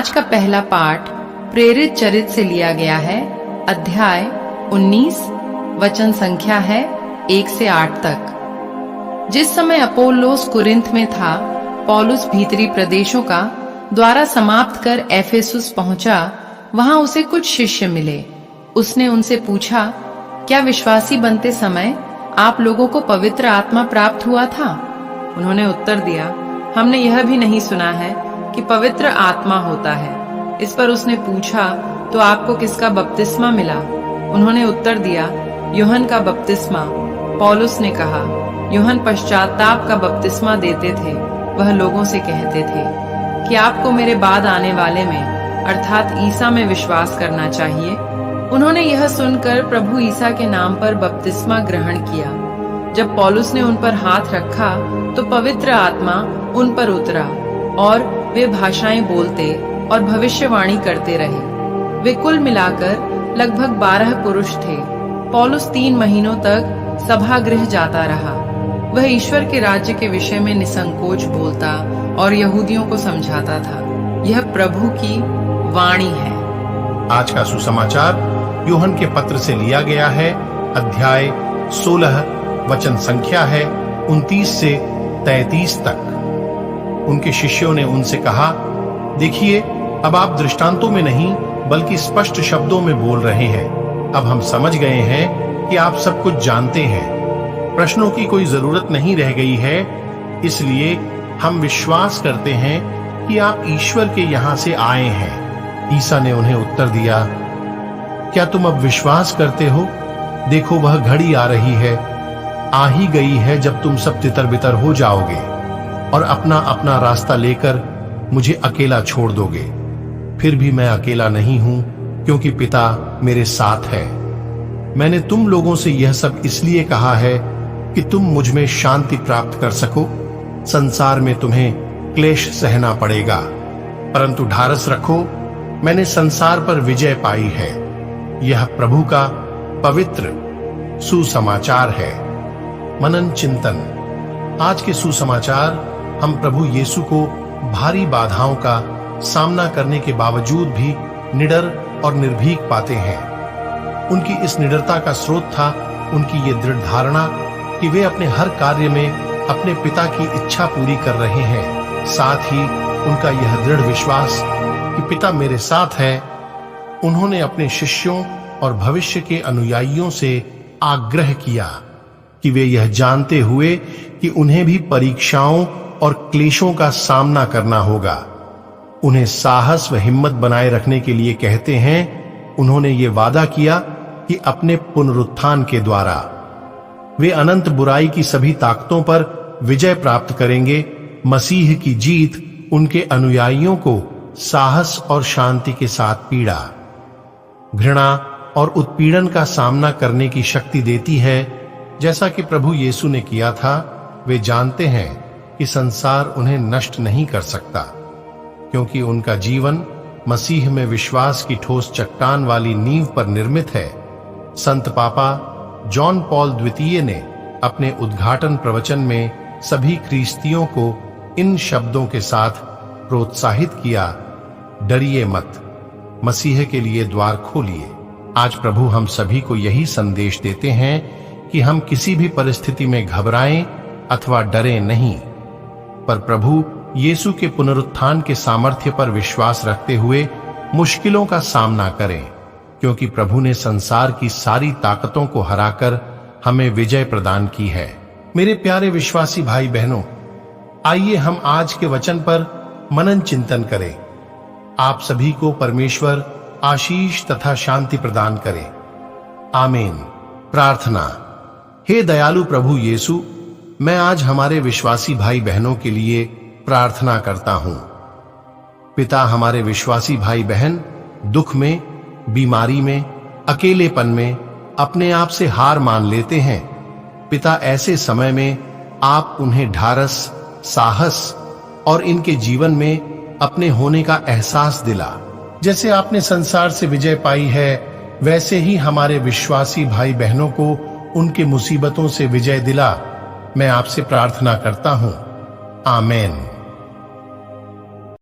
आज का पहला पाठ प्रेरित चरित्र से लिया गया है। अध्याय 19, वचन संख्या है 1 से 8 तक। जिस समय अपोल्लोस कुरिन्थ में था, पौलुस भीतरी प्रदेशों का द्वारा समाप्त कर एफेसुस पहुंचा। वहां उसे कुछ शिष्य मिले। उसने उनसे पूछा, क्या विश्वासी बनते समय आप लोगों को पवित्र आत्मा प्राप्त हुआ था? उन्होंने उत्तर दिया, हमने यह भी नहीं सुना है कि पवित्र आत्मा होता है। इस पर उसने पूछा, तो आपको किसका बपतिस्मा मिला? उन्होंने उत्तर दिया, यूहन्ना का बपतिस्मा। पौलुस ने कहा, यूहन्ना पश्चाताप का बपतिस्मा देते थे। वह लोगों से कहते थे कि आपको मेरे बाद आने वाले में अर्थात ईसा में विश्वास करना चाहिए। उन्होंने यह सुनकर प्रभु ईसा के नाम पर बपतिस्मा ग्रहण किया। जब पौलुस ने उन पर हाथ रखा तो पवित्र आत्मा उन पर उतरा और वे भाषाएं बोलते और भविष्यवाणी करते रहे। वे कुल मिलाकर लगभग 12 पुरुष थे। पौलुस 3 महीनों तक सभागृह जाता रहा। वह ईश्वर के राज्य के विषय में निसंकोच बोलता और यहूदियों को समझाता था। यह प्रभु की वाणी है। आज का सुसमाचार यूहन्ना के पत्र से लिया गया है। अध्याय 16, वचन संख्या है 29 से 33 तक। उनके शिष्यों ने उनसे कहा, देखिए, अब आप दृष्टांतों में नहीं बल्कि स्पष्ट शब्दों में बोल रहे हैं। अब हम समझ गए हैं कि आप सब कुछ जानते हैं। प्रश्नों की कोई जरूरत नहीं रह गई है। इसलिए हम विश्वास करते हैं कि आप ईश्वर के यहां से आए हैं। ईसा ने उन्हें उत्तर दिया, क्या तुम अब विश्वास करते हो? देखो, वह घड़ी आ रही है, आ ही गई है, जब तुम सब तितर बितर हो जाओगे और अपना अपना रास्ता लेकर मुझे अकेला छोड़ दोगे। फिर भी मैं अकेला नहीं हूं, क्योंकि पिता मेरे साथ है। मैंने तुम लोगों से यह सब इसलिए कहा है कि तुम मुझ में शांति प्राप्त कर सको। संसार में तुम्हें क्लेश सहना पड़ेगा, परंतु ढारस रखो, मैंने संसार पर विजय पाई है। यह प्रभु का पवित्र सुसमाचार है। मनन चिंतन। आज के सुसमाचार हम प्रभु यीशु को भारी बाधाओं का सामना करने के बावजूद भी निडर और निर्भीक पाते हैं। उनकी इस निडरता का स्रोत था उनकी ये दृढ़ धारणा कि वे अपने हर कार्य में अपने पिता की इच्छा पूरी कर रहे हैं। साथ ही उनका यह दृढ़ विश्वास कि पिता मेरे साथ है। उन्होंने अपने शिष्यों और भविष्य के अनुयायियों से आग्रह किया कि वे यह जानते हुए कि उन्हें भी परीक्षाओं और क्लेशों का सामना करना होगा, उन्हें साहस व हिम्मत बनाए रखने के लिए कहते हैं। उन्होंने ये वादा किया कि अपने पुनरुत्थान के द्वारा वे अनंत बुराई की सभी ताकतों पर विजय प्राप्त करेंगे। मसीह की जीत उनके अनुयायियों को साहस और शांति के साथ पीड़ा, घृणा और उत्पीड़न का सामना करने की शक्ति देती है, जैसा कि प्रभु यीशु ने किया था। वे जानते हैं कि संसार उन्हें नष्ट नहीं कर सकता, क्योंकि उनका जीवन मसीह में विश्वास की ठोस चट्टान वाली नींव पर निर्मित है। संत पापा जॉन पॉल द्वितीय ने अपने उद्घाटन प्रवचन में सभी ख्रीस्तियों को इन शब्दों के साथ प्रोत्साहित किया, डरिए मत, मसीह के लिए द्वार खोलिए। आज प्रभु हम सभी को यही संदेश देते हैं कि हम किसी भी परिस्थिति में घबराएं अथवा डरें नहीं, पर प्रभु यीशु के पुनरुत्थान के सामर्थ्य पर विश्वास रखते हुए मुश्किलों का सामना करें, क्योंकि प्रभु ने संसार की सारी ताकतों को हराकर हमें विजय प्रदान की है। मेरे प्यारे विश्वासी भाई बहनों, आइए हम आज के वचन पर मनन चिंतन करें। आप सभी को परमेश्वर आशीष तथा शांति प्रदान करे। आमीन। प्रार्थना। हे दयालु प्रभु यीशु, मैं आज हमारे विश्वासी भाई बहनों के लिए प्रार्थना करता हूं। पिता, हमारे विश्वासी भाई बहन दुख में, बीमारी में, अकेलेपन में अपने आप से हार मान लेते हैं। पिता, ऐसे समय में आप उन्हें ढारस, साहस और इनके जीवन में अपने होने का एहसास दिला। जैसे आपने संसार से विजय पाई है, वैसे ही हमारे विश्वासी भाई बहनों को उनके मुसीबतों से विजय दिला। मैं आपसे प्रार्थना करता हूं। आमीन।